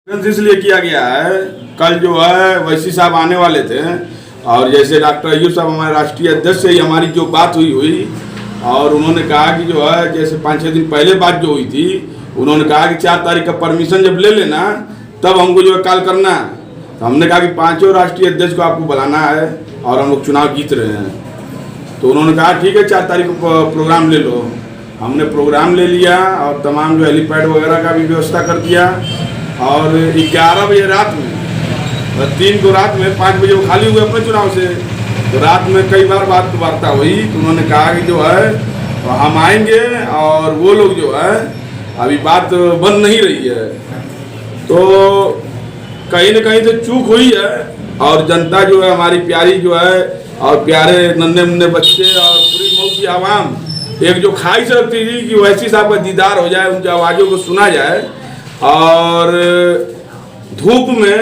इसलिए किया गया है, कल जो है वैसी साहब आने वाले थे और जैसे डॉक्टर अय्यूब साहब हमारे राष्ट्रीय अध्यक्ष से ही हमारी जो बात हुई और उन्होंने कहा कि जो है जैसे 5-6 दिन पहले बात जो हुई थी, उन्होंने कहा कि 4 तारीख का परमिशन जब ले लेना तब हमको जो है कॉल करना है। तो हमने कहा कि 5 राष्ट्रीय अध्यक्ष को आपको बुलाना है और हम लोग चुनाव जीत रहे हैं। तो उन्होंने कहा ठीक है 4 तारीख को प्रोग्राम ले लो। हमने प्रोग्राम ले लिया और तमाम जो हेलीपैड वगैरह का भी व्यवस्था कर दिया और 11 बजे रात में 3 को रात में 5 बजे वो खाली हुए अपने चुनाव से। तो रात में कई बार बात वार्ता हुई तो उन्होंने कहा कि जो है तो हम आएंगे और वो लोग जो है अभी बात बन नहीं रही है। तो कहीं न कहीं से चूक हुई है और जनता जो है हमारी प्यारी जो है और प्यारे नन्हे मुन्ने बच्चे और पूरी मऊ की आवाम एक जो ख्वाहिश रखती थी कि वैसी साहब का दीदार हो जाए, उनकी आवाज़ों को सुना जाए और धूप में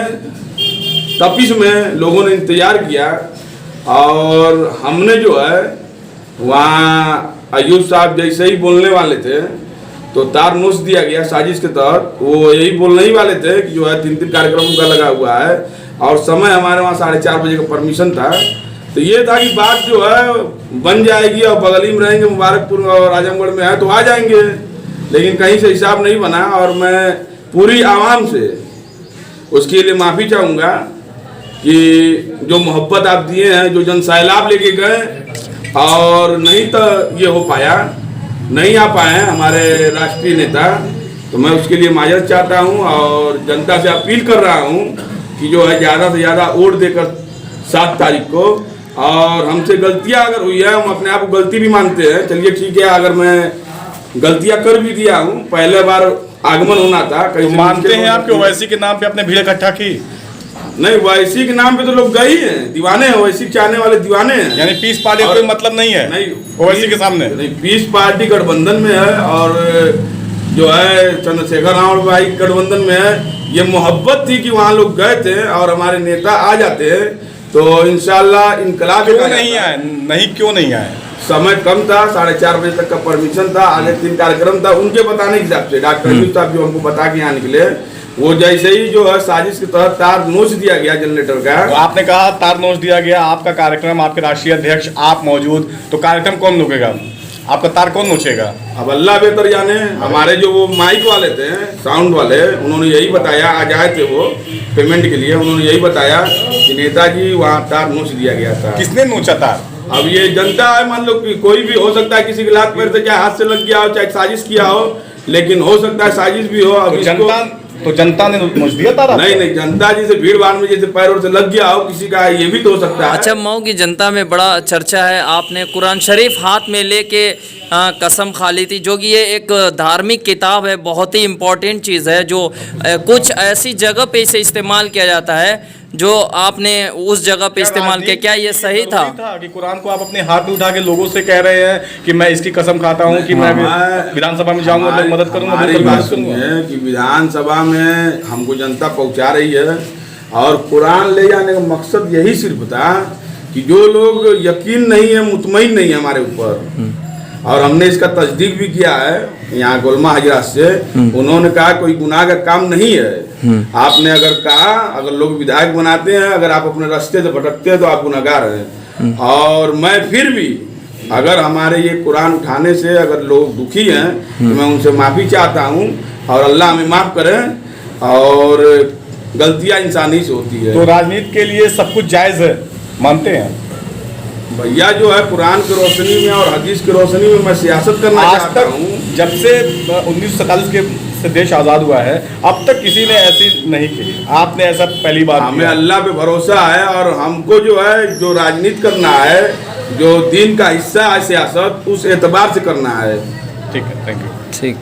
तपिश में लोगों ने इंतज़ार किया और हमने जो है वहाँ अय्यूब साहब जैसे ही बोलने वाले थे तो तार नोच दिया गया साजिश के तहत। वो यही बोलने ही वाले थे कि जो है 3 कार्यक्रम उनका लगा हुआ है और समय हमारे वहाँ 4:30 बजे का परमिशन था। तो ये था कि बात जो है बन जाएगी और बगल में रहेंगे, मुबारकपुर और आजमगढ़ में है तो आ जाएंगे, लेकिन कहीं से हिसाब नहीं बना। और मैं पूरी आवाम से उसके लिए माफ़ी चाहूँगा कि जो मोहब्बत आप दिए हैं, जो जन सैलाब लेके गए और नहीं तो ये हो पाया, नहीं आ पाए हैं हमारे राष्ट्रीय नेता, तो मैं उसके लिए माजरत चाहता हूँ और जनता से अपील कर रहा हूँ कि जो है ज़्यादा से ज़्यादा वोट देकर 7 तारीख को। और हमसे गलतियाँ अगर हुई है, हम अपने आप को गलती भी मानते हैं, चलिए ठीक है, अगर मैं गलतियाँ कर भी दिया हूँ, पहले बार आगमन होना था। तो मानते हैं आप कि ओवैसी के नाम पे अपने भीड़ इकट्ठा की? नहीं, ओवैसी के नाम पे तो लोग गए ही हैं, दीवाने हैं, ओवैसी चाहने वाले दीवाने हैं। यानी पीस पार्टी कोई मतलब नहीं है? नहीं, ओवैसी के सामने नहीं, पीस पार्टी गठबंधन में है और जो है चंद्रशेखर रावण भाई गठबंधन में है। ये मोहब्बत थी कि वहाँ लोग गए थे और हमारे नेता आ जाते हैं तो इंशाल्लाह इनकलाब क्यों नहीं आए? नहीं क्यों नहीं आए? समय कम था, 4:30 बजे तक का परमिशन था, आगे 3 कार्यक्रम था। उनके बताने के हिसाब से डॉक्टर अय्यूब साहब जो हमको बता के यहाँ निकले, वो जैसे ही जो है साजिश के तहत तार नोच दिया गया जनरेटर का। तो आपने कहा तार नोच दिया गया, आपका कार्यक्रम, आपके राष्ट्रीय अध्यक्ष आप मौजूद, तो कार्यक्रम कौन रोकेगा? आपका तार कौन नोचेगा? अब अल्लाह बेहतर जाने। हमारे जो वो माइक वाले थे, साउंड वाले, उन्होंने यही बताया, आज आए थे वो पेमेंट के लिए, उन्होंने यही बताया कि नेताजी वहाँ तार नोच दिया गया था। किसने नोचा तार? अब ये जनता है, मान लो कि कोई भी हो सकता है, किसी के लात पैर से चाहे हाथ से लग गया हो, चाहे साजिश किया हो, लेकिन हो सकता है साजिश भी हो। अब जनता ने नोच दिया तार? नहीं, जनता जैसे भीड़ भाड़ में जैसे पैरों से लग गया हो किसी का, ये भी तो हो सकता है। अच्छा, मऊ की जनता में बड़ा चर्चा है, आपने कुरान शरीफ हाथ में लेके कसम खा ली थी, जो कि ये एक धार्मिक किताब है, बहुत ही इम्पोर्टेंट चीज़ है, जो कुछ ऐसी जगह पे इसे इस्तेमाल किया जाता है जो आपने उस जगह पे इस्तेमाल किया। क्या ये सही था कि कुरान को आप अपने हाथ में उठा के लोगों से कह रहे हैं कि मैं इसकी कसम खाता हूँ कि मैं विधानसभा में जाऊंगा, लोग मदद करूंगा? कि विधानसभा में हमको जनता पहुंचा रही है और कुरान ले जाने का मकसद यही सिर्फ था कि जो लोग यकीन नहीं है, मुतमईन नहीं है हमारे ऊपर, और हमने इसका तस्दीक भी किया है यहाँ गोलमा हजरात से, उन्होंने कहा कोई गुनाह का काम नहीं है। आपने अगर कहा, अगर लोग विधायक बनाते हैं, अगर आप अपने रास्ते से भटकते हैं तो आप गुनहगार हैं। और मैं फिर भी अगर हमारे ये कुरान उठाने से अगर लोग दुखी हैं तो मैं उनसे माफ़ी चाहता हूँ और अल्लाह हमें माफ़ करें। और गलतियाँ इंसानी से होती है। तो राजनीति के लिए सब कुछ जायज़ है, मानते हैं भैया? जो है कुरान की रोशनी में और हदीस की रोशनी में मैं सियासत करना चाहता हूँ। जब से 1947 के से देश आज़ाद हुआ है, अब तक किसी ने ऐसी नहीं की, आपने ऐसा पहली बार? हमें अल्लाह पे भरोसा है और हमको जो है जो राजनीति करना है, जो दीन का हिस्सा है सियासत, उस एतबार से करना है। ठीक है, थैंक यू। ठीक।